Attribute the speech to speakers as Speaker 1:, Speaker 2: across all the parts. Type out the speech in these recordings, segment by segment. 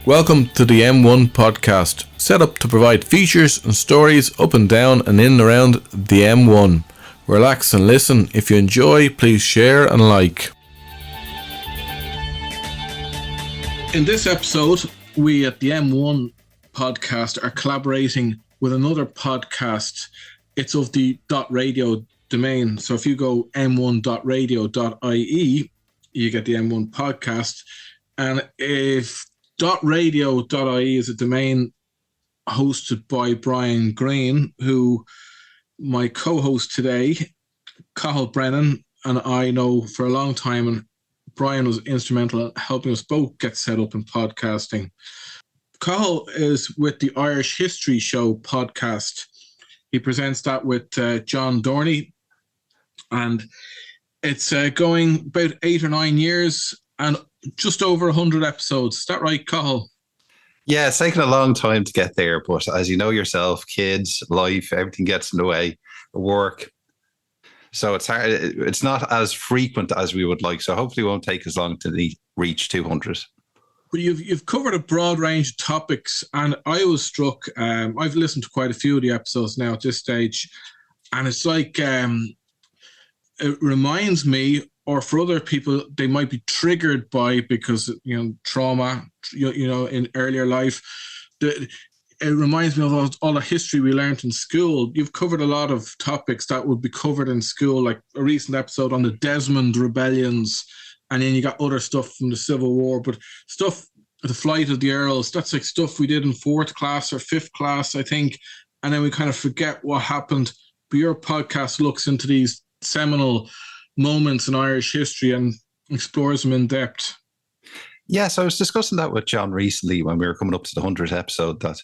Speaker 1: Welcome to the M1 podcast, set up to provide features and stories up and down and in and around the M1. Relax and listen. If you enjoy, please share and like. In this episode, we at the M1 podcast are collaborating with another podcast. It's of the .radio domain. So if you go m1.radio.ie, you get the M1 podcast. And if .radio.ie is a domain hosted by Brian Green, who my co-host today, Cathal Brennan, and I know for a long time, and Brian was instrumental in helping us both get set up in podcasting. Cathal is with the Irish History Show podcast. He presents that with John Dorney, and it's going about 8 or 9 years and just over 100 episodes. Is that right, Cathal?
Speaker 2: Yeah, it's taken a long time to get there, but as you know yourself, kids, life, everything gets in the way, work. So it's hard. It's not as frequent as we would like. So hopefully it won't take as long to reach 200.
Speaker 1: But you've covered a broad range of topics, and I was struck. I've listened to quite a few of the episodes now at this stage, and it's like it reminds me, or for other people, they might be triggered by because trauma, in earlier life. It reminds me of all the history we learned in school. You've covered a lot of topics that would be covered in school, like a recent episode on the Desmond rebellions, and then you got other stuff from the Civil War. But stuff, the flight of the Earls, that's like stuff we did in 4th class or 5th class, I think, and then we kind of forget what happened. But your podcast looks into these seminal moments in Irish history and explores them in depth.
Speaker 2: Yes, I was discussing that with John recently when we were coming up to the 100th episode, that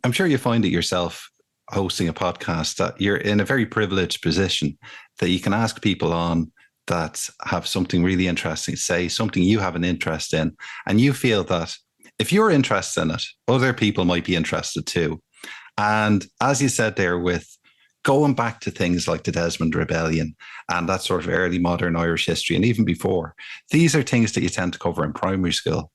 Speaker 2: I'm sure you find it yourself hosting a podcast, that you're in a very privileged position, that you can ask people on that have something really interesting to say, something you have an interest in, and you feel that if you're interested in it, other people might be interested too. And as you said there, with going back to things like the Desmond Rebellion and that sort of early modern Irish history, and even before, these are things that you tend to cover in primary school.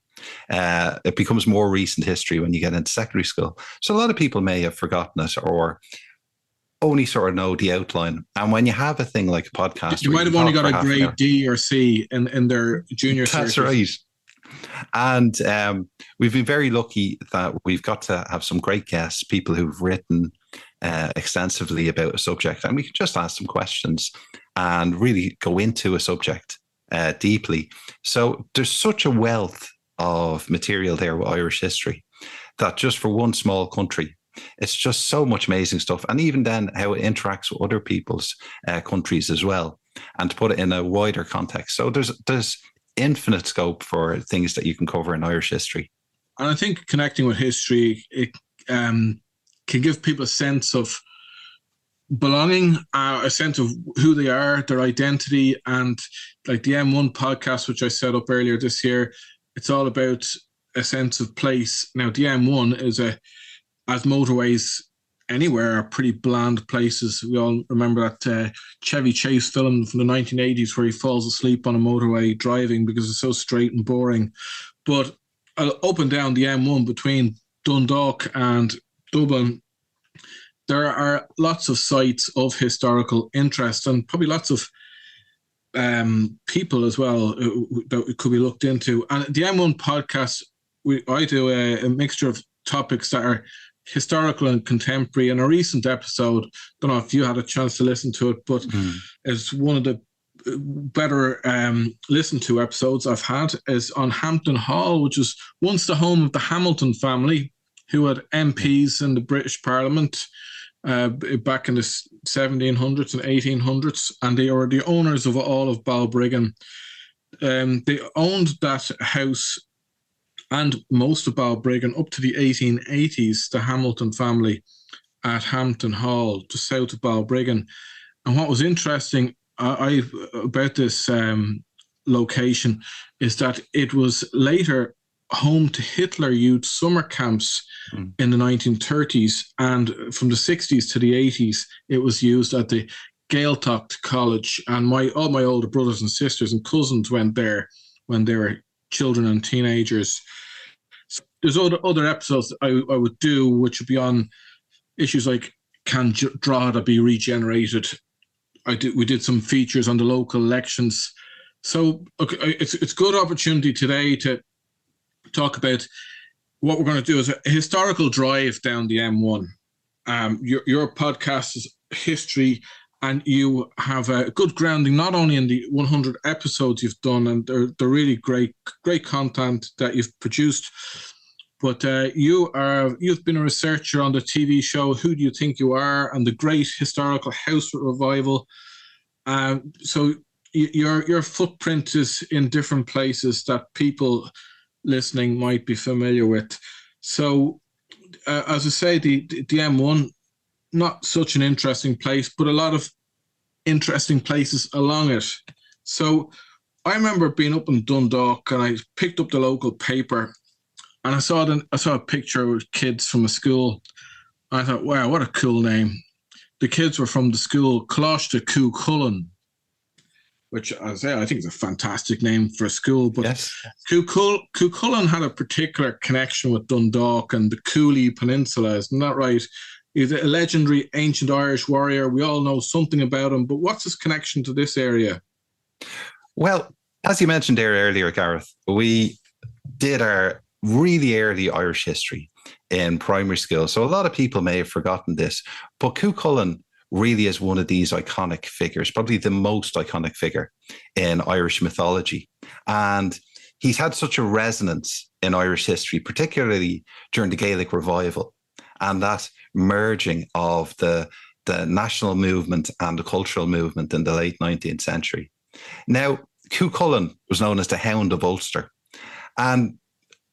Speaker 2: It becomes more recent history when you get into secondary school. So a lot of people may have forgotten it or only sort of know the outline. And when you have a thing like a podcast,
Speaker 1: you might have only got a grade D or C in their junior
Speaker 2: That's
Speaker 1: searches.
Speaker 2: Right. And we've been very lucky that we've got to have some great guests, people who've written extensively about a subject, and we can just ask some questions and really go into a subject deeply. So there's such a wealth of material there with Irish history that just for one small country, it's just so much amazing stuff. And even then how it interacts with other people's countries as well, and to put it in a wider context. So there's infinite scope for things that you can cover in Irish history.
Speaker 1: And I think connecting with history, it can give people a sense of belonging, a sense of who they are, their identity. And like the M1 podcast, which I set up earlier this year, it's all about a sense of place. Now, the M1 is as motorways anywhere are pretty bland places. We all remember that Chevy Chase film from the 1980s where he falls asleep on a motorway driving because it's so straight and boring. But up and down the M1 between Dundalk and Dublin, there are lots of sites of historical interest and probably lots of people as well that could be looked into. And the M1 podcast, I do a mixture of topics that are historical and contemporary. In a recent episode, don't know if you had a chance to listen to it, but it's one of the better listened to episodes I've had, is on Hampton Hall, which was once the home of the Hamilton family, who had MPs in the British Parliament back in the 1700s and 1800s, and they were the owners of all of Balbriggan. They owned that house and most of Balbriggan up to the 1880s, the Hamilton family at Hampton Hall, just south of Balbriggan. And what was interesting about this location is that it was later home to Hitler Youth summer camps in the 1930s, and from the 60s to the 80s, it was used at the Gaeltacht College, and all my older brothers and sisters and cousins went there when they were children and teenagers. There's other episodes that I would do, which would be on issues like, can Drogheda be regenerated? We did some features on the local elections. So it's a good opportunity today to talk about what we're going to do is a historical drive down the M1. Your podcast is history, and you have a good grounding not only in the 100 episodes you've done, and they're really great content that you've produced, but you've been a researcher on the TV show Who Do You Think You Are, and the great historical house revival. So your footprint is in different places that people listening might be familiar with. So, as I say, the M1, not such an interesting place, but a lot of interesting places along it. So I remember being up in Dundalk, and I picked up the local paper, and I saw a picture with kids from a school. And I thought, wow, what a cool name. The kids were from the school Chu Chulainn, which I think is a fantastic name for a school. But
Speaker 2: yes.
Speaker 1: Chu Chulainn had a particular connection with Dundalk and the Cooley Peninsula, isn't that right? He's a legendary ancient Irish warrior. We all know something about him, but what's his connection to this area?
Speaker 2: Well, as you mentioned there earlier, Gareth, we did our really early Irish history in primary school. So a lot of people may have forgotten this, but Chu Chulainn really is one of these iconic figures, probably the most iconic figure in Irish mythology. And he's had such a resonance in Irish history, particularly during the Gaelic revival and that merging of the national movement and the cultural movement in the late 19th century. Now, Chu Chulainn was known as the Hound of Ulster. And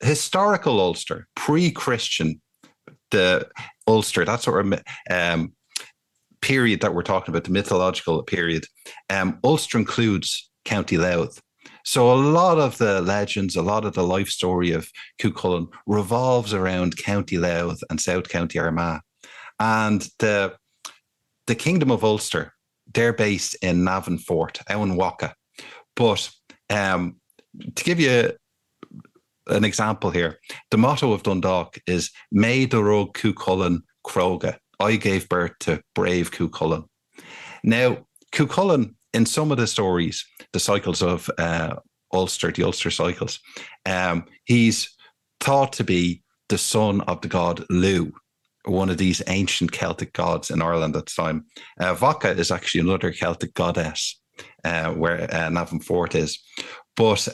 Speaker 2: historical Ulster, pre-Christian, the Ulster, that sort of period that we're talking about, the mythological period, Ulster includes County Louth. So a lot of the legends, a lot of the life story of Chu Chulainn revolves around County Louth and South County Armagh. And the Kingdom of Ulster, they're based in Navan Fort, Owen Waka. But to give you an example here, the motto of Dundalk is May the Rug Chu Chulainn Croga. I gave birth to brave Chu Chulainn. Now, Chu Chulainn, in some of the stories, the cycles of Ulster, the Ulster cycles, he's thought to be the son of the god Lu, one of these ancient Celtic gods in Ireland at the time. Vaca is actually another Celtic goddess, where Navan Fort is. But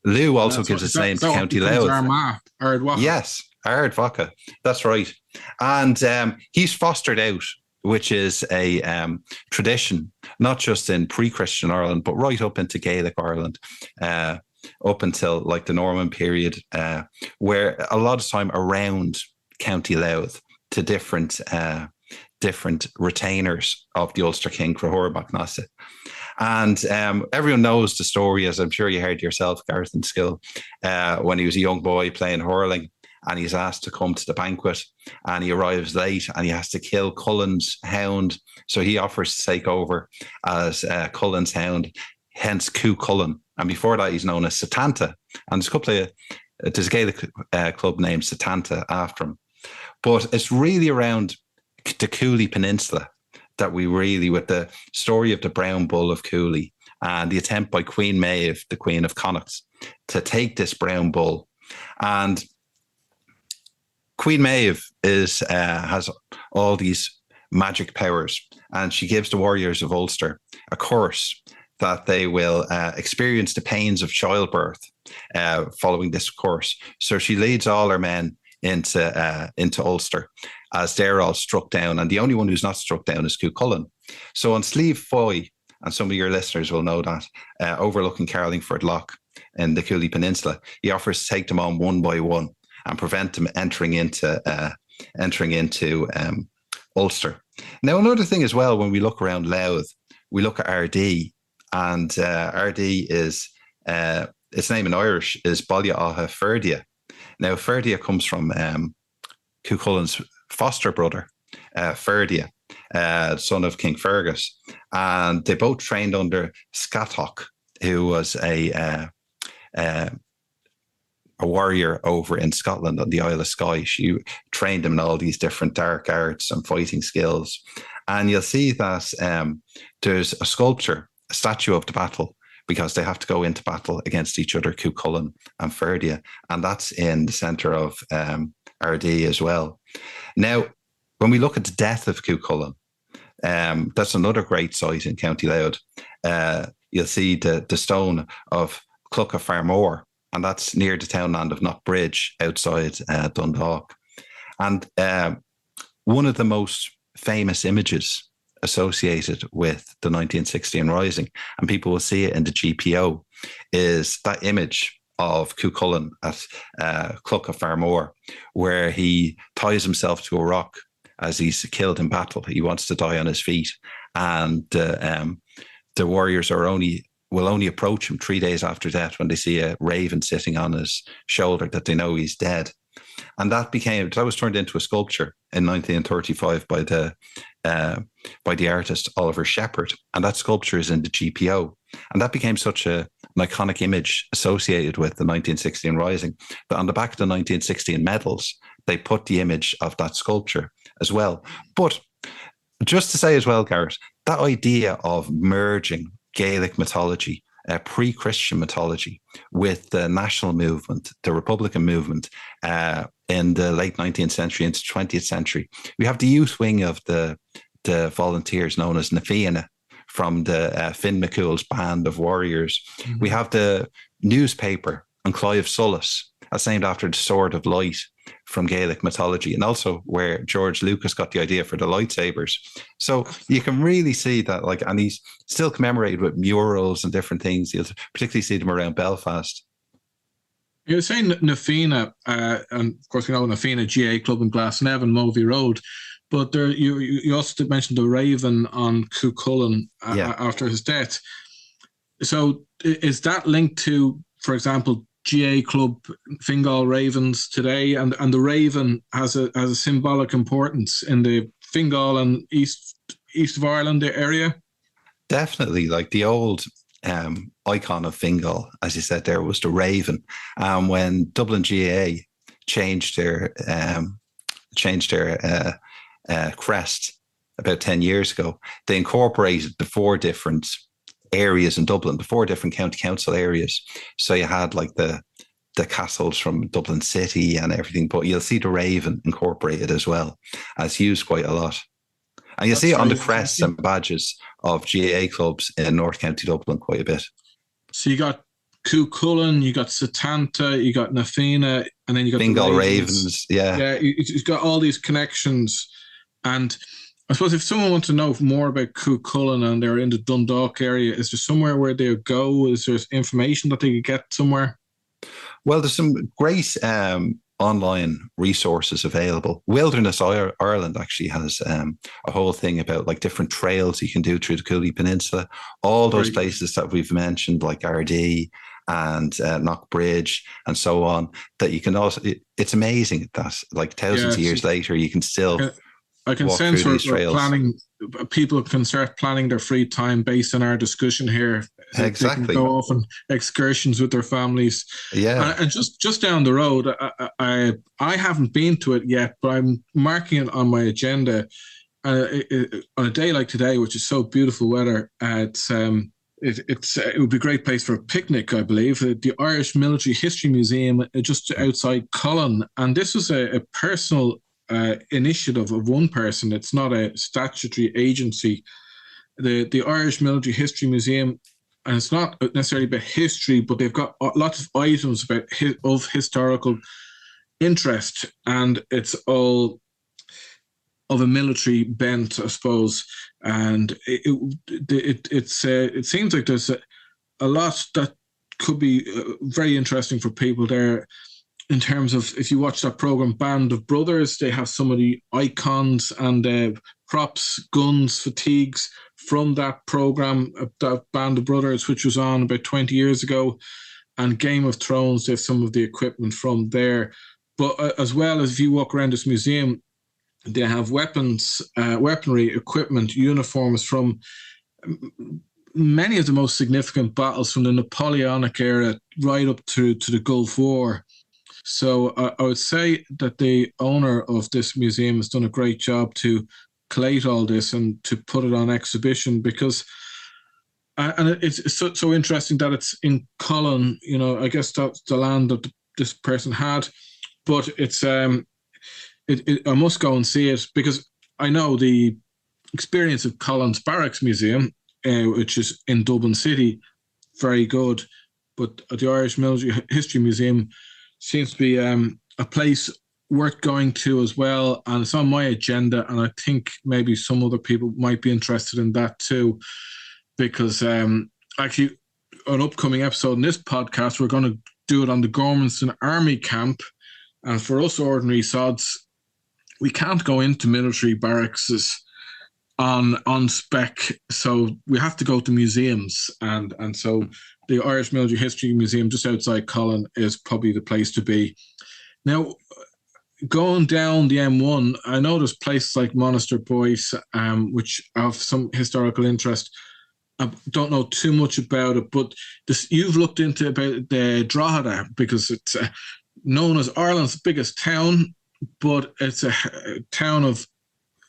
Speaker 2: Lu also gives its name to County Louth. Yes, Ard Vaca. That's right. And he's fostered out, which is a tradition, not just in pre-Christian Ireland, but right up into Gaelic Ireland, up until like the Norman period, where a lot of time around County Louth to different retainers of the Ulster King, Crahor Macnasa. And everyone knows the story, as I'm sure you heard yourself, Gareth, in school, when he was a young boy playing hurling, and he's asked to come to the banquet, and he arrives late, and he has to kill Cullen's hound. So he offers to take over as Cullen's hound, hence Chu Chulainn. And before that, he's known as Satanta. And there's a Gaelic club named Satanta after him. But it's really around the Cooley Peninsula that we really, with the story of the Brown Bull of Cooley and the attempt by Queen Maeve, the Queen of Connacht, to take this brown bull. And Queen Maeve has all these magic powers, and she gives the warriors of Ulster a curse that they will experience the pains of childbirth following this curse. So she leads all her men into Ulster as they're all struck down, and the only one who's not struck down is Chu Chulainn. So on Slieve Foy, and some of your listeners will know that, overlooking Carlingford Lough in the Cooley Peninsula, he offers to take them on one by one and prevent them entering into Ulster. Now, another thing as well, when we look around Louth, we look at RD, and RD is its name in Irish is Baile Átha Ferdia. Now, Ferdia comes from Chu Chulainn's foster brother, Ferdia, son of King Fergus, and they both trained under Scatoch, who was a a warrior over in Scotland on the Isle of Skye. She trained him in all these different dark arts and fighting skills. And you'll see that there's a sculpture, a statue of the battle, because they have to go into battle against each other, Chu Chulainn and Ferdia. And that's in the centre of Ardee as well. Now, when we look at the death of Chu Chulainn, that's another great site in County Louth. You'll see the stone of Cluck of Farmore, and that's near the townland of Knockbridge outside Dundalk. And one of the most famous images associated with the 1916 Rising, and people will see it in the GPO, is that image of Chu Chulainn at Cluck of Farmore, where he ties himself to a rock as he's killed in battle. He wants to die on his feet, and the warriors will only approach him 3 days after death when they see a raven sitting on his shoulder, that they know he's dead. And that was turned into a sculpture in 1935 by the artist Oliver Shepherd, and that sculpture is in the GPO. And that became such an iconic image associated with the 1916 Rising that on the back of the 1916 medals, they put the image of that sculpture as well. But just to say as well, Garrett, that idea of merging Gaelic mythology, pre-Christian mythology, with the national movement, the Republican movement, in the late 19th century into 20th century. We have the youth wing of the volunteers known as Na Fianna from the Finn McCool's band of warriors. Mm-hmm. We have the newspaper on Clive Sullis, that's named after the Sword of Light from Gaelic mythology, and also where George Lucas got the idea for the lightsabers. So you can really see that, and he's still commemorated with murals and different things. You'll particularly see them around Belfast.
Speaker 1: You were saying Na Fianna, and of course we know Na Fianna GA Club in Glasnevin, Movie Road, but there you also did mention the Raven on Chu Chulainn after his death. So is that linked to, for example, GA Club Fingal Ravens today, and the Raven has a symbolic importance in the Fingal and east of Ireland area? Definitely,
Speaker 2: like the old icon of Fingal, as you said there, was the Raven. When Dublin GAA changed their crest about 10 years ago, they incorporated the 4 different areas in Dublin, the 4 different county council areas. So you had like the castles from Dublin City and everything, but you'll see the Raven incorporated as well, as used quite a lot. And you'll see it on the crests and badges of GAA clubs in North County Dublin quite a bit.
Speaker 1: So you got Chu Chulainn, you got Setanta, you got Na Fianna, and then you got
Speaker 2: Fingal Ravens.
Speaker 1: Yeah, you've got all these connections. And I suppose if someone wants to know more about Chu Chulainn and they're in the Dundalk area, is there somewhere where they would go? Is there information that they could get somewhere?
Speaker 2: Well, there's some great online resources available. Wilderness Ireland actually has a whole thing about like different trails you can do through the Cooley Peninsula. All those places that we've mentioned, like Ardee and Knockbridge and so on, that you can also, it's amazing that like thousands of years later, you can still
Speaker 1: I can sense we're planning, people can start planning their free time based on our discussion here.
Speaker 2: Exactly.
Speaker 1: They can go off on excursions with their families.
Speaker 2: Yeah.
Speaker 1: And just down the road, I haven't been to it yet, but I'm marking it on my agenda. On a day like today, which is so beautiful weather, it would be a great place for a picnic, I believe. The Irish Military History Museum, just outside Collon. And this was a personal initiative of one person. It's not a statutory agency. The Irish Military History Museum, and it's not necessarily about history, but they've got lots of items of historical interest, and it's all of a military bent, I suppose. And it seems like there's a lot that could be very interesting for people there. In terms of, if you watch that program, Band of Brothers, they have some of the icons and props, guns, fatigues from that program, that Band of Brothers, which was on about 20 years ago. And Game of Thrones, they have some of the equipment from there. But as well as if you walk around this museum, they have weapons, weaponry, equipment, uniforms from many of the most significant battles from the Napoleonic era right up to the Gulf War. So I would say that the owner of this museum has done a great job to collate all this and to put it on exhibition because, and it's so interesting that it's in Collon. You know, I guess that's the land that this person had, but it's I must go and see it because I know the experience of Collon's Barracks Museum, which is in Dublin City, very good. But the Irish Military History Museum seems to be a place worth going to as well. And it's on my agenda. And I think maybe some other people might be interested in that too. Because actually, an upcoming episode in this podcast, we're going to do it on the Gormanston Army Camp. And for us ordinary sods, we can't go into military barracks on spec, so we have to go to museums, and so the Irish Military History Museum just outside Collon is probably the place to be. Now, going down the M1, I know there's places like Monaster Boyce, which have some historical interest. I don't know too much about it, but you've looked into about the Drogheda because it's known as Ireland's biggest town, but it's a town of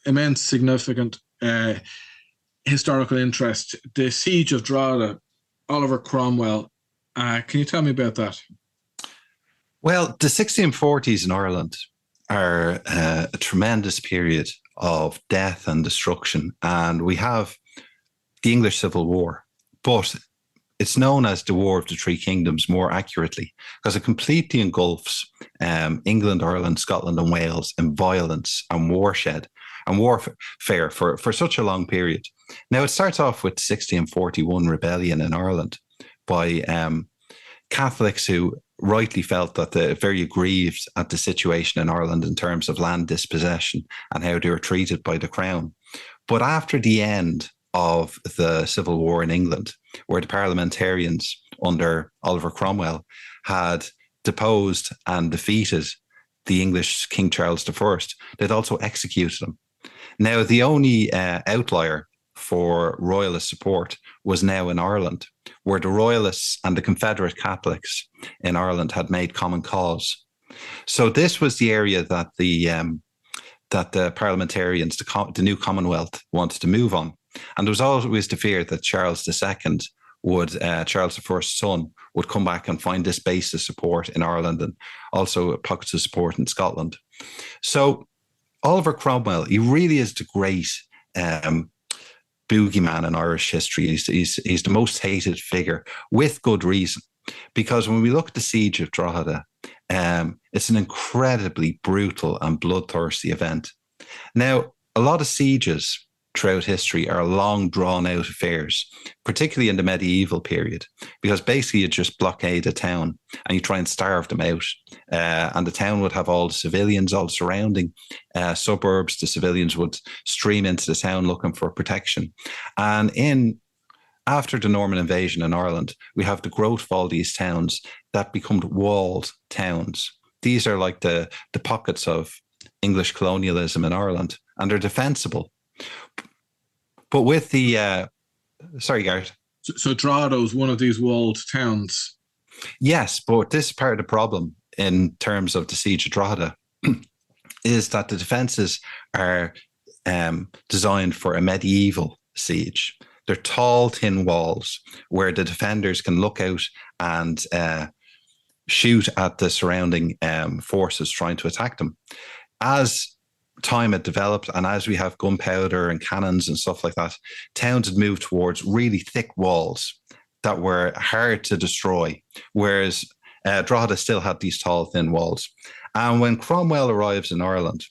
Speaker 1: immense significant historical interest. The Siege of Drogheda, Oliver Cromwell. Can you tell me about that?
Speaker 2: Well, the 1640s in Ireland are a tremendous period of death and destruction. And we have the English Civil War, but it's known as the War of the Three Kingdoms more accurately because it completely engulfs England, Ireland, Scotland and Wales in violence and warshed and warfare for such a long period. Now, it starts off with 1641 rebellion in Ireland by Catholics who rightly felt that they're very aggrieved at the situation in Ireland in terms of land dispossession and how they were treated by the Crown. But after the end of the Civil War in England, where the parliamentarians under Oliver Cromwell had deposed and defeated the English King Charles I, they'd also executed him. Now, the only outlier for royalist support was now in Ireland, where the royalists and the Confederate Catholics in Ireland had made common cause. So this was the area that the parliamentarians, the new Commonwealth, wanted to move on. And there was always the fear that Charles II Charles I's son, would come back and find this base of support in Ireland and also pockets of support in Scotland. So Oliver Cromwell, he really is the great boogeyman in Irish history. He's the most hated figure with good reason, because when we look at the Siege of Drogheda, it's an incredibly brutal and bloodthirsty event. Now, a lot of sieges throughout history are long drawn out affairs, particularly in the medieval period, because basically you just blockade a town and you try and starve them out. And the town would have all the civilians, all the surrounding suburbs. The civilians would stream into the town looking for protection. And after the Norman invasion in Ireland, we have the growth of all these towns that become walled towns. These are like the pockets of English colonialism in Ireland, and they're defensible. But with the sorry, Garrett.
Speaker 1: So Drogheda is one of these walled towns.
Speaker 2: Yes, but this is part of the problem in terms of the Siege of Drogheda is that the defences are designed for a medieval siege. They're tall, thin walls where the defenders can look out and shoot at the surrounding forces trying to attack them. As time had developed, and as we have gunpowder and cannons and stuff like that, towns had moved towards really thick walls that were hard to destroy, whereas Drogheda still had these tall, thin walls. And when Cromwell arrives in Ireland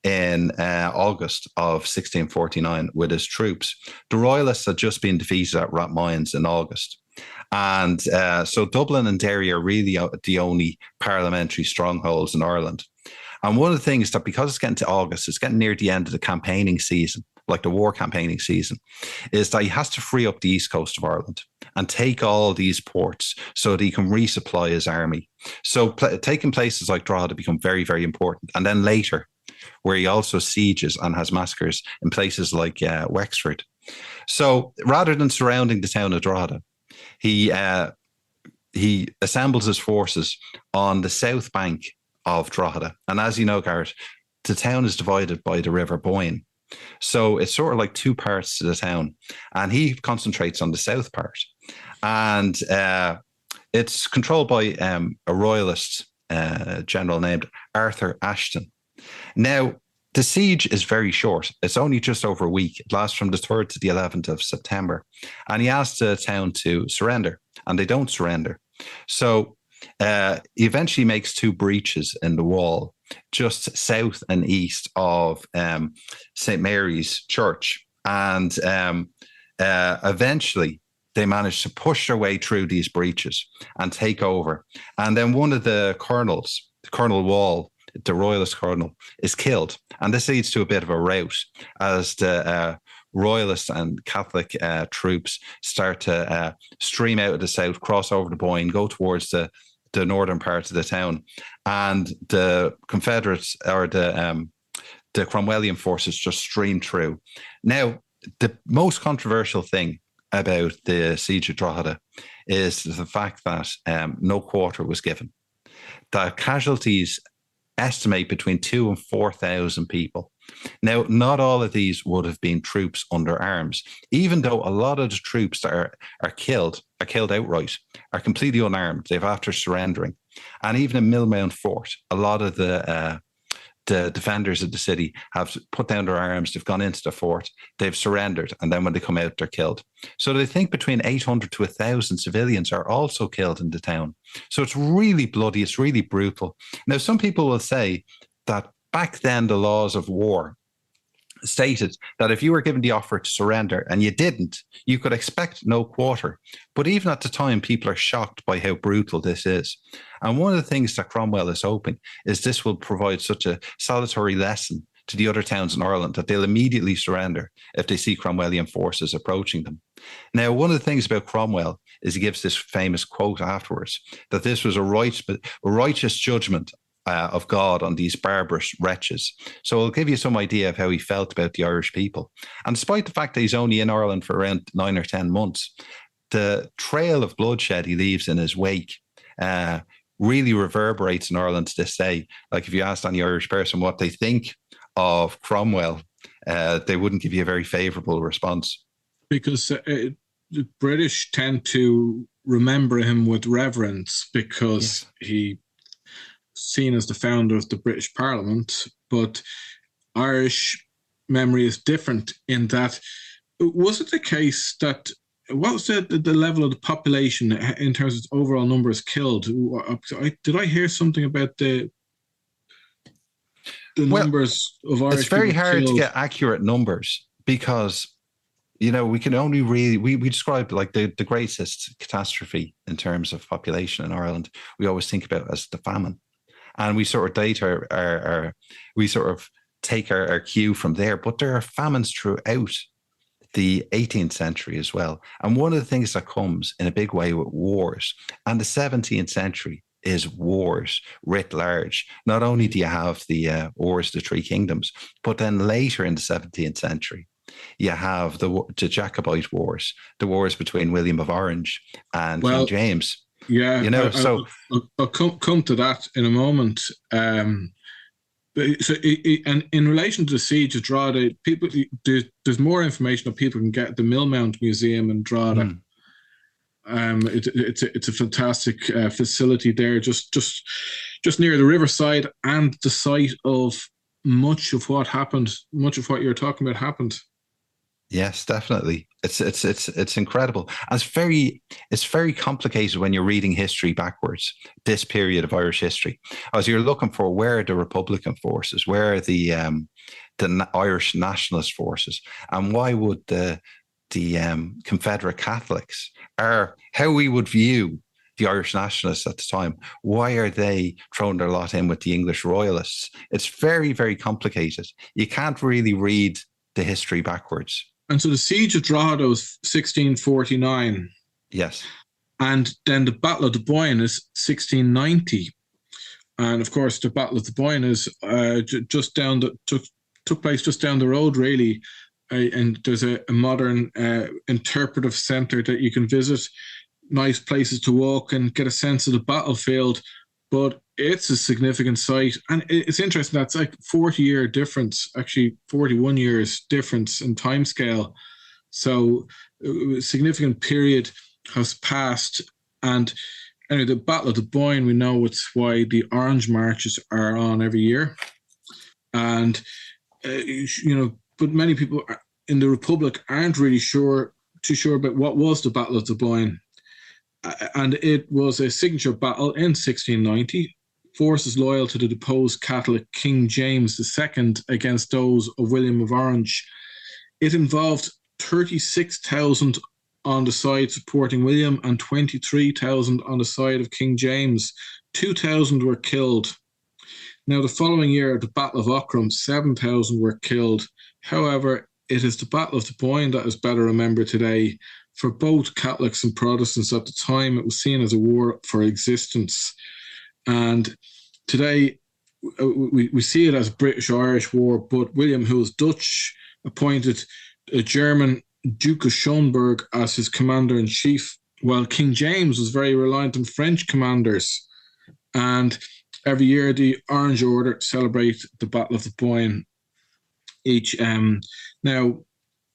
Speaker 2: in August of 1649 with his troops, the Royalists had just been defeated at Rathmines in August. And so Dublin and Derry are really the only parliamentary strongholds in Ireland. And one of the things that, because it's getting to August, it's getting near the end of the campaigning season, like the war campaigning season, is that he has to free up the east coast of Ireland and take all these ports so that he can resupply his army. So taking places like Drogheda become very, very important. And then later, where he also sieges and has massacres in places like Wexford. So rather than surrounding the town of Drogheda, he he assembles his forces on the south bank of Drogheda. And as you know, Garrett, the town is divided by the River Boyne. So it's sort of like two parts to the town. And he concentrates on the south part. And it's controlled by a royalist general named Arthur Ashton. Now, the siege is very short. It's only just over a week. It lasts from the 3rd to the 11th of September. And he asks the town to surrender, and they don't surrender. So he eventually makes 2 breaches in the wall, just south and east of St. Mary's Church. And eventually they manage to push their way through these breaches and take over. And then one of the colonels, Colonel Wall, the royalist colonel, is killed. And this leads to a bit of a rout as the royalist and Catholic troops start to stream out of the south, cross over the Boyne, go towards the northern part of the town. And the Confederates or the Cromwellian forces just stream through. Now, the most controversial thing about the Siege of Drogheda is the fact that no quarter was given. The casualties estimate between 2,000 and 4,000 people. Now, not all of these would have been troops under arms, even though a lot of the troops that are killed outright, are completely unarmed. They've after surrendering. And even in Millmount Fort, a lot of the defenders of the city have put down their arms, they've gone into the fort, they've surrendered, and then when they come out, they're killed. So they think between 800 to 1,000 civilians are also killed in the town. So it's really bloody, it's really brutal. Now, some people will say that back then the laws of war stated that if you were given the offer to surrender and you didn't, you could expect no quarter. But even at the time, people are shocked by how brutal this is. And one of the things that Cromwell is hoping is this will provide such a salutary lesson to the other towns in Ireland that they'll immediately surrender if they see Cromwellian forces approaching them. Now, one of the things about Cromwell is he gives this famous quote afterwards, that this was a righteous judgment of God on these barbarous wretches. So I'll give you some idea of how he felt about the Irish people. And despite the fact that he's only in Ireland for around 9 or 10 months, the trail of bloodshed he leaves in his wake really reverberates in Ireland to this day. Like if you asked any Irish person what they think of Cromwell, they wouldn't give you a very favourable response.
Speaker 1: Because the British tend to remember him with reverence because he seen as the founder of the British Parliament, but Irish memory is different in that, was it the case that, what was the level of the population in terms of overall numbers killed? Did I hear something about the numbers of Irish people?
Speaker 2: It's very hard
Speaker 1: killed?
Speaker 2: To get accurate numbers because, you know, we can only really, we describe like the greatest catastrophe in terms of population in Ireland, we always think about as the famine. And we sort of date we sort of take our cue from there. But there are famines throughout the 18th century as well. And one of the things that comes in a big way with wars, and the 17th century is wars writ large. Not only do you have the wars of the Three Kingdoms, but then later in the 17th century, you have the Jacobite wars, the wars between William of Orange and King James.
Speaker 1: Yeah,
Speaker 2: you know,
Speaker 1: I'll come to that in a moment. And in relation to the Siege of Drogheda, there's more information that people can get at the Millmount Museum in Drogheda. It's a fantastic facility there, just near the riverside and the site of much of what happened. Much of what you're talking about happened.
Speaker 2: Yes, definitely. It's incredible. And it's very complicated when you're reading history backwards, this period of Irish history. As you're looking for where are the Republican forces, where are the Irish nationalist forces, and why would the Confederate Catholics, or how we would view the Irish nationalists at the time, why are they throwing their lot in with the English royalists? It's very, very complicated. You can't really read the history backwards.
Speaker 1: And so the Siege of Drogheda was 1649.
Speaker 2: Yes.
Speaker 1: And then the Battle of the Boyne is 1690. And of course, the Battle of the Boyne is took place just down the road, really. And there's a modern interpretive centre that you can visit. nice places to walk and get a sense of the battlefield, but it's a significant site. And it's interesting, that's like 40-year difference, actually 41 years difference in timescale. So a significant period has passed. And anyway, the Battle of the Boyne, we know it's why the Orange Marches are on every year. And, but many people in the Republic aren't really too sure about what was the Battle of the Boyne. And it was a signature battle in 1690. Forces loyal to the deposed Catholic King James II against those of William of Orange. It involved 36,000 on the side supporting William and 23,000 on the side of King James. 2,000 were killed. Now, the following year, the Battle of Aughrim, 7,000 were killed. However, it is the Battle of the Boyne that is better remembered today. For both Catholics and Protestants at the time, it was seen as a war for existence. And today, we see it as a British-Irish war, but William, who was Dutch, appointed a German Duke of Schönberg as his commander-in-chief, while King James was very reliant on French commanders. And every year, the Orange Order celebrate the Battle of the Boyne.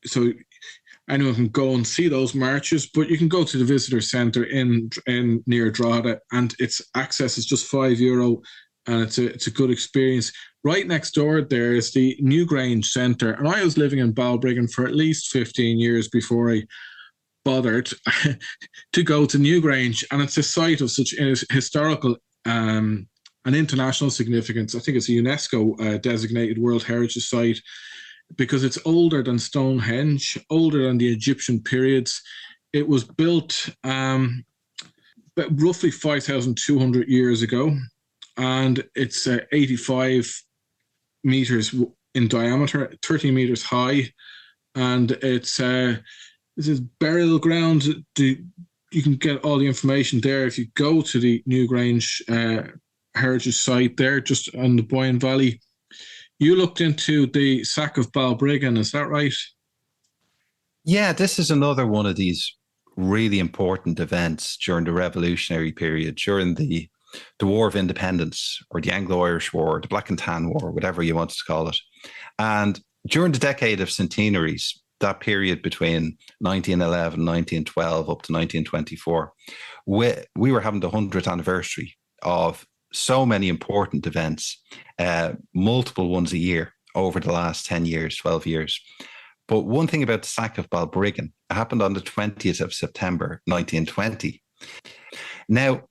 Speaker 1: So anyone can go and see those marches, but you can go to the visitor centre in near Drogheda, and its access is just €5, and it's a good experience. Right next door there is the Newgrange Centre, and I was living in Balbriggan for at least 15 years before I bothered to go to Newgrange, and it's a site of such historical and international significance. I think it's a UNESCO designated World Heritage Site, because it's older than Stonehenge, older than the Egyptian periods. It was built roughly 5,200 years ago, and it's 85 meters in diameter, 30 meters high, and this is burial ground. You can get all the information there if you go to the Newgrange Heritage Site there, just on the Boyne Valley. You looked into the Sack of Balbriggan, is that right?
Speaker 2: Yeah, this is another one of these really important events during the revolutionary period, during the War of Independence, or the Anglo-Irish War, the Black and Tan War, whatever you want to call it. And during the decade of centenaries, that period between 1911, 1912 up to 1924, we were having the 100th anniversary of so many important events, multiple ones a year over the last 10 years, 12 years. But one thing about the Sack of Balbriggan, it happened on the 20th of September, 1920. Now,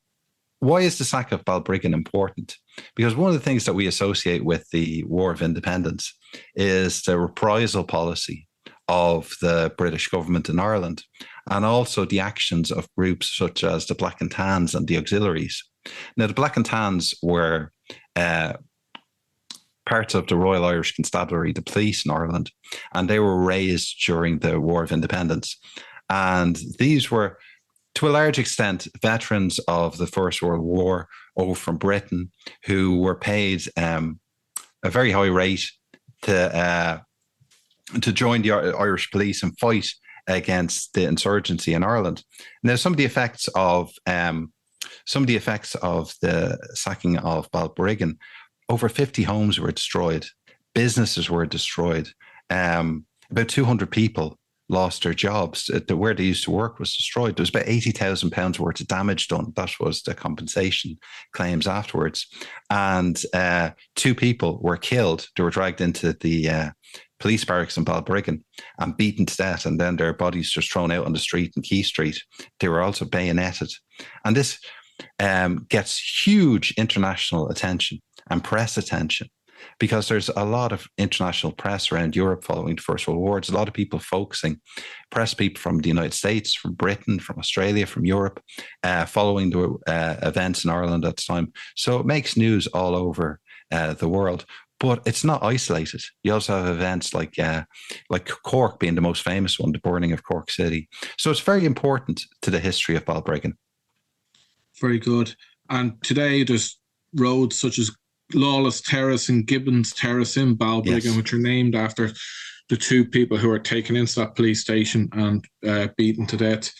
Speaker 2: why is the Sack of Balbriggan important? Because one of the things that we associate with the War of Independence is the reprisal policy of the British government in Ireland, and also the actions of groups such as the Black and Tans and the auxiliaries. Now, the Black and Tans were parts of the Royal Irish Constabulary, the police in Ireland, and they were raised during the War of Independence. And these were, to a large extent, veterans of the First World War over from Britain, who were paid a very high rate to join the Irish police and fight against the insurgency in Ireland. Now, some of the effects of the sacking of Balbriggan, over 50 homes were destroyed, businesses were destroyed, about 200 people lost their jobs. Where they used to work was destroyed. There was about £80,000 worth of damage done. That was the compensation claims afterwards. And 2 people were killed. They were dragged into the police barracks in Balbriggan and beaten to death, and then their bodies just thrown out on the street in Key Street. They were also bayoneted. And this gets huge international attention and press attention, because there's a lot of international press around Europe following the First World War. There's a lot of people focusing, press people from the United States, from Britain, from Australia, from Europe, following the events in Ireland at the time. So it makes news all over the world. But it's not isolated. You also have events like Cork being the most famous one, the burning of Cork City. So it's very important to the history of Balbriggan. Very
Speaker 1: good. And today there's roads such as Lawless Terrace and Gibbons Terrace in Balbriggan, yes, which are named after the 2 people who were taken into that police station and beaten to death.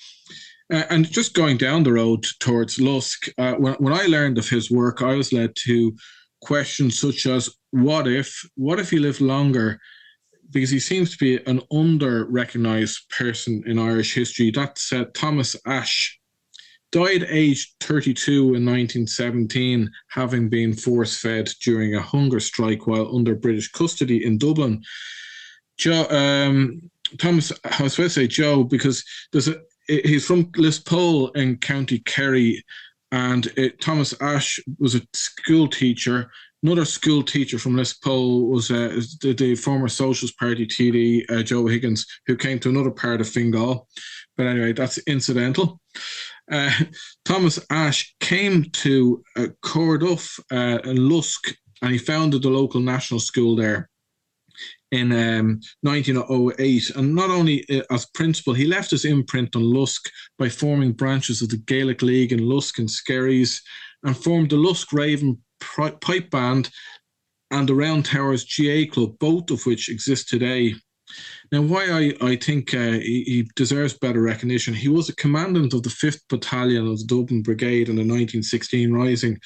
Speaker 1: And just going down the road towards Lusk, when I learned of his work, I was led to questions such as, what if he lived longer? Because he seems to be an under-recognised person in Irish history. That's Thomas Ashe. Died aged 32 in 1917, having been force-fed during a hunger strike while under British custody in Dublin. Joe, Thomas, I was supposed to say Joe because he's from Lispole in County Kerry, and Thomas Ashe was a school teacher. Another school teacher from Lispole was the former Socialist Party TD, Joe Higgins, who came to another part of Fingal. But anyway, that's incidental. Thomas Ashe came to Corduff in Lusk, and he founded the local national school there in 1908. And not only as principal, he left his imprint on Lusk by forming branches of the Gaelic League in Lusk and Skerries, and formed the Lusk Raven Pipe Band and the Round Towers GA Club, both of which exist today. Now, why I think he deserves better recognition, he was a commandant of the 5th Battalion of the Dublin Brigade in the 1916 Rising.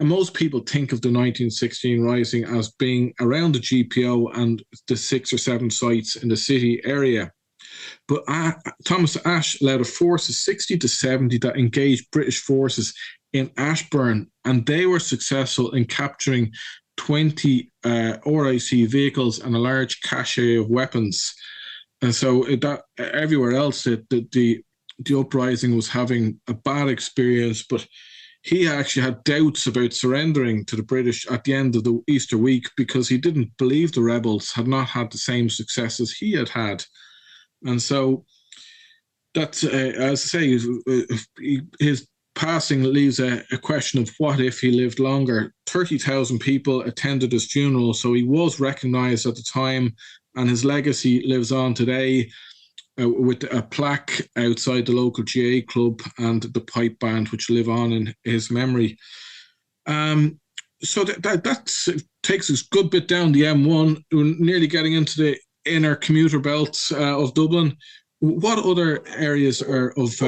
Speaker 1: And most people think of the 1916 Rising as being around the GPO and the 6 or 7 sites in the city area. But Thomas Ashe led a force of 60 to 70 that engaged British forces in Ashburn, and they were successful in capturing 20 RIC vehicles and a large cache of weapons. And so that everywhere else, the uprising was having a bad experience, but he actually had doubts about surrendering to the British at the end of the Easter week because he didn't believe the rebels had not had the same success as he had had. And so that's, as I say, his passing leaves a question of what if he lived longer. 30,000 people attended his funeral, so he was recognised at the time, and his legacy lives on today with a plaque outside the local GA club and the pipe band, which live on in his memory. So that takes us a good bit down the M1. We're nearly getting into the inner commuter belts of Dublin. What other areas are of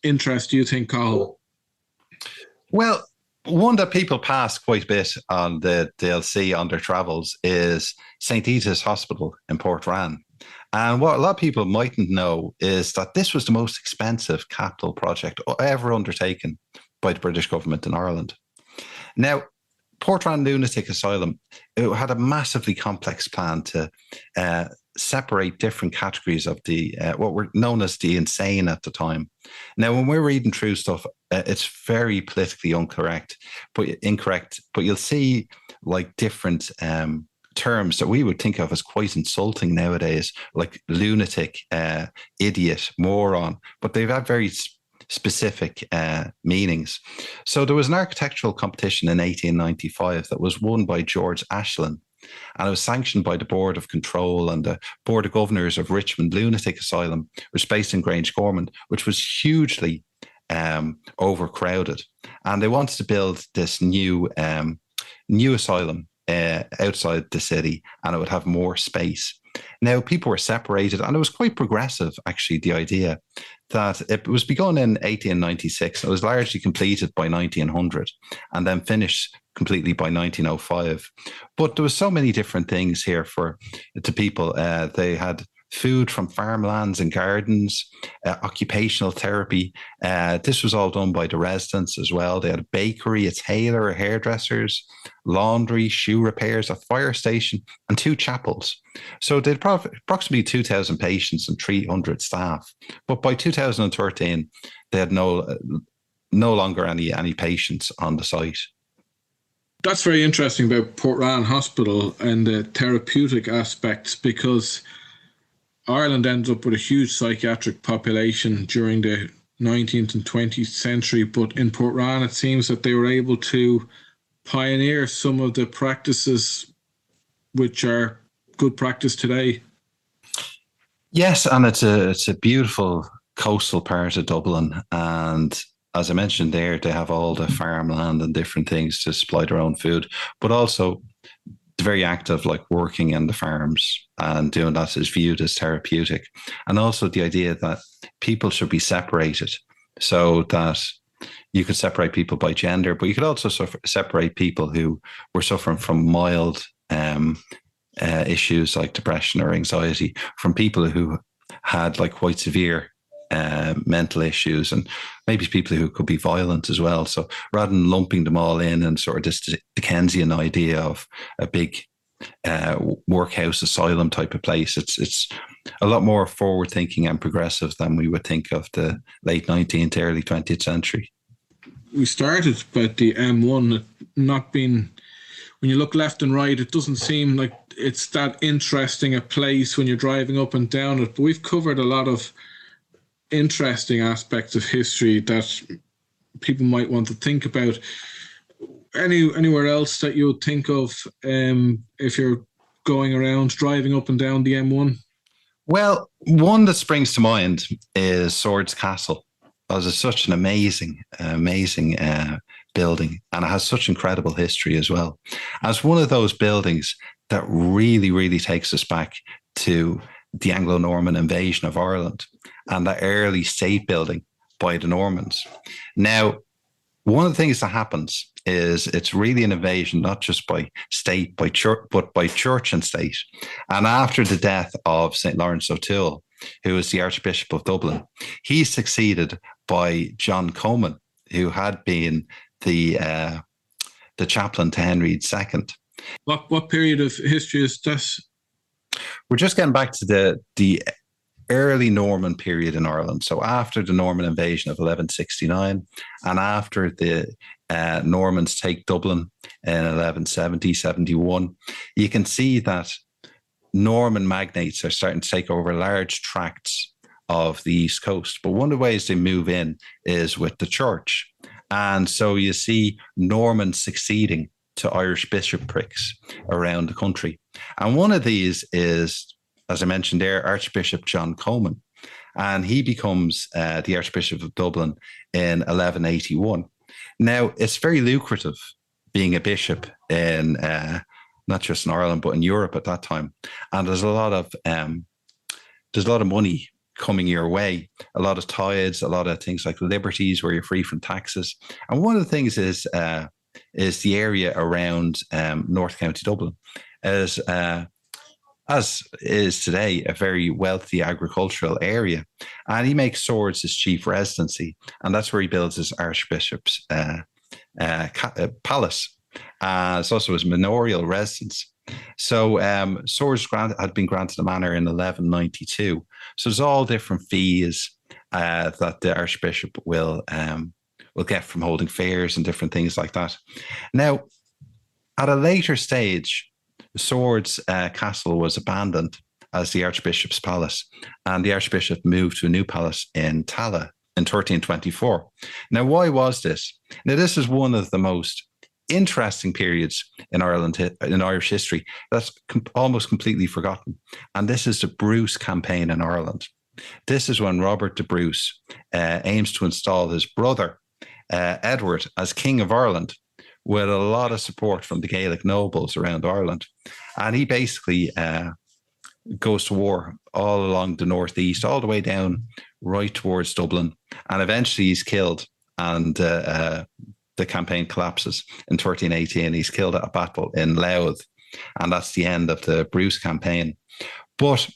Speaker 1: interest, do you think, Carl?
Speaker 2: Well, one that people pass quite a bit on they'll see on their travels is St. Edith's Hospital in Portrane. And what a lot of people mightn't know is that this was the most expensive capital project ever undertaken by the British government in Ireland. Now, Portrane Lunatic Asylum, it had a massively complex plan to separate different categories of the what were known as the insane at the time. Now, when we're reading through stuff, it's very politically incorrect, but you'll see like different terms that we would think of as quite insulting nowadays, like lunatic, idiot, moron, but they've had very specific meanings. So there was an architectural competition in 1895 that was won by George Ashland, and it was sanctioned by the Board of Control and the Board of Governors of Richmond Lunatic Asylum, which was based in Grangecorman, which was hugely overcrowded. And they wanted to build this new asylum outside the city, and it would have more space. Now, people were separated, and it was quite progressive, actually, the idea that it was begun in 1896. It was largely completed by 1900 and then finished completely by 1905. But there was so many different things here to people. They had food from farmlands and gardens, occupational therapy. This was all done by the residents as well. They had a bakery, a tailor, hairdressers, laundry, shoe repairs, a fire station, and 2 chapels. So they had approximately 2,000 patients and 300 staff. But by 2013, they had no longer any patients on the site.
Speaker 1: That's very interesting about Portrane Hospital and the therapeutic aspects, because Ireland ended up with a huge psychiatric population during the 19th and 20th century, but in Portrane it seems that they were able to pioneer some of the practices which are good practice today.
Speaker 2: Yes, and it's a beautiful coastal part of Dublin, and as I mentioned there, they have all the farmland and different things to supply their own food, but also very active, like working in the farms, and doing that is viewed as therapeutic. And also the idea that people should be separated so that you could separate people by gender, but you could also separate people who were suffering from mild issues like depression or anxiety from people who had like quite severe mental issues, and maybe people who could be violent as well. So rather than lumping them all in and sort of this Dickensian idea of a big workhouse asylum type of place, it's a lot more forward thinking and progressive than we would think of the late 19th, early 20th century.
Speaker 1: We started about the M1 not being, when you look left and right, it doesn't seem like it's that interesting a place when you're driving up and down it. But we've covered a lot of interesting aspects of history that people might want to think about. Anywhere else that you would think of if you're going around driving up and down the M1?
Speaker 2: Well, one that springs to mind is Swords Castle. It's such an amazing building, and it has such incredible history as well. And it's one of those buildings that really, really takes us back to the Anglo-Norman invasion of Ireland and the early state building by the Normans. Now, one of the things that happens is it's really an invasion, not just by state, by church, but by church and state. And after the death of St. Lawrence O'Toole, who was the Archbishop of Dublin, he's succeeded by John Comyn, who had been the chaplain to Henry II.
Speaker 1: What period of history is this?
Speaker 2: We're just getting back to the early Norman period in Ireland. So after the Norman invasion of 1169 and after the Normans take Dublin in 1170-71, you can see that Norman magnates are starting to take over large tracts of the East Coast. But one of the ways they move in is with the church. And so you see Normans succeeding to Irish bishoprics around the country. And one of these is, as I mentioned there, Archbishop John Comyn. And he becomes the Archbishop of Dublin in 1181. Now, it's very lucrative being a bishop in not just in Ireland, but in Europe at that time. And there's a lot of money coming your way, a lot of tithes, a lot of things like liberties where you're free from taxes. And one of the things is the area around North County Dublin, as is today a very wealthy agricultural area. And he makes Swords his chief residency, and that's where he builds his Archbishop's palace. It's also his manorial residence. So Swords had been granted a manor in 1192. So there's all different fees that the Archbishop will get from holding fairs and different things like that. Now, at a later stage, Swords Castle was abandoned as the Archbishop's palace, and the Archbishop moved to a new palace in Tallaght in 1324. Now, why was this? Now, this is one of the most interesting periods in Ireland, in Irish history, that's almost completely forgotten. And this is the Bruce campaign in Ireland. This is when Robert de Bruce aims to install his brother, Edward, as King of Ireland, with a lot of support from the Gaelic nobles around Ireland. And he basically goes to war all along the northeast, all the way down right towards Dublin. And eventually he's killed, and the campaign collapses in 1318. He's killed at a battle in Louth, and that's the end of the Bruce campaign. But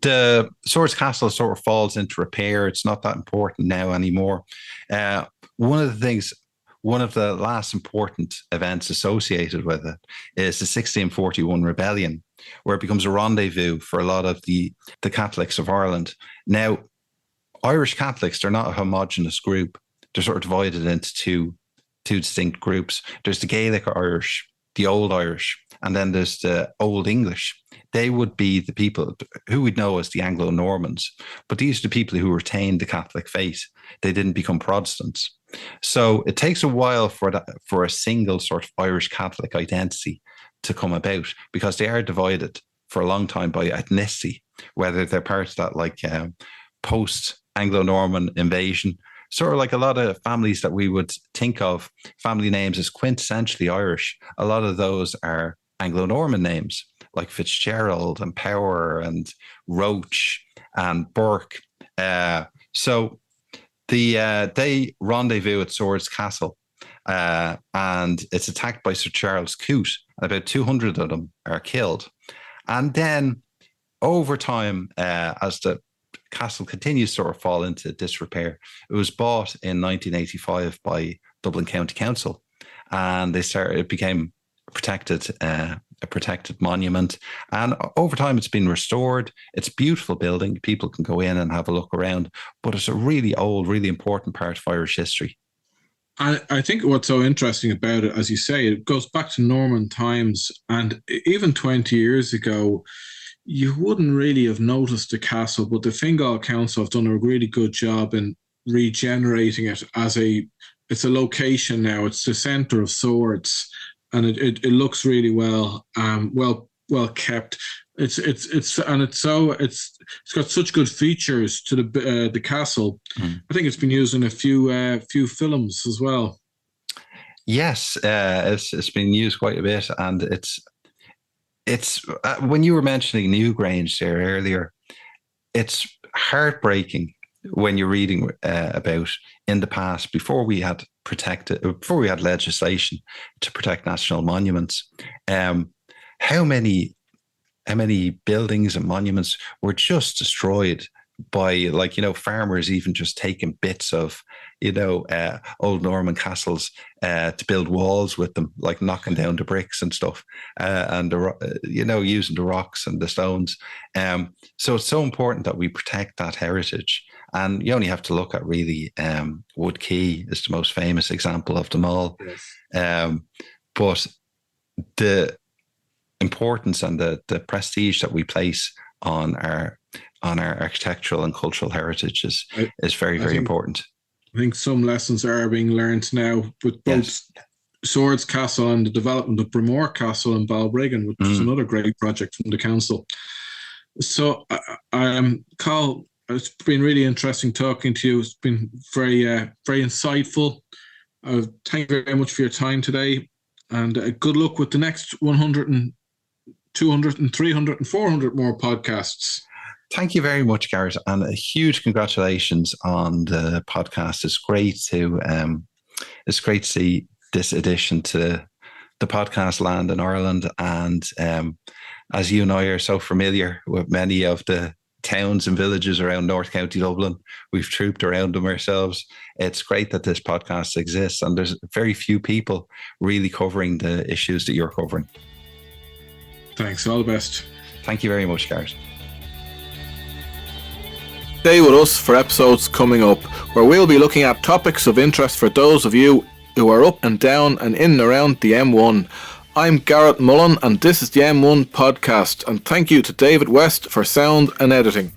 Speaker 2: the Swords Castle sort of falls into repair. It's not that important now anymore. One of the last important events associated with it is the 1641 rebellion, where it becomes a rendezvous for a lot of the Catholics of Ireland. Now, Irish Catholics, they're not a homogenous group. They're sort of divided into two distinct groups. There's the Gaelic Irish, the Old Irish, and then there's the Old English. They would be the people who we'd know as the Anglo-Normans. But these are the people who retained the Catholic faith. They didn't become Protestants. So it takes a while for a single sort of Irish Catholic identity to come about, because they are divided for a long time by ethnicity, whether they're part of that like post-Anglo-Norman invasion, sort of like a lot of families that we would think of family names as quintessentially Irish. A lot of those are Anglo-Norman names like Fitzgerald and Power and Roach and Burke. So They rendezvous at Swords Castle, and it's attacked by Sir Charles Coote. About 200 of them are killed. And then over time, as the castle continues to sort of fall into disrepair, it was bought in 1985 by Dublin County Council, and it became a protected monument. And over time, it's been restored. It's a beautiful building. People can go in and have a look around, but it's a really old, really important part of Irish history.
Speaker 1: I think what's so interesting about it, as you say, it goes back to Norman times, and even 20 years ago, you wouldn't really have noticed the castle, but the Fingal Council have done a really good job in regenerating it it's a location now. It's the centre of Swords, and it looks really well kept. It's got such good features to the castle. I think it's been used in a few films as well.
Speaker 2: Yes, it's been used quite a bit, and it's when you were mentioning Newgrange there earlier, it's heartbreaking when you're reading about in the past, before we had legislation to protect national monuments, how many buildings and monuments were just destroyed by, farmers even just taking bits of, old Norman castles to build walls with them, like knocking down the bricks and stuff, and using the rocks and the stones. So it's so important that we protect that heritage. And you only have to look at really Wood Quay is the most famous example of them all. Yes. But the importance and the prestige that we place on our architectural and cultural heritage is very, very important.
Speaker 1: I think some lessons are being learned now with both Swords Castle and the development of Bramore Castle in Balbriggan, which is another great project from the council. So, Carl, it's been really interesting talking to you. It's been very, very insightful. Thank you very much for your time today, and good luck with the next 100 and 200 and 300 and 400 more podcasts.
Speaker 2: Thank you very much, Garrett, and a huge congratulations on the podcast. It's great to see this addition to the podcast land in Ireland. And as you and I are so familiar with many of the towns and villages around North County Dublin, we've trooped around them ourselves. It's great that this podcast exists, and there's very few people really covering the issues that you're covering.
Speaker 1: Thanks. All the best.
Speaker 2: Thank you very much, Garrett.
Speaker 3: Stay with us for episodes coming up, where we'll be looking at topics of interest for those of you who are up and down and in and around the M1. I'm Garrett Mullen, and this is the M1 podcast, and thank you to David West for sound and editing.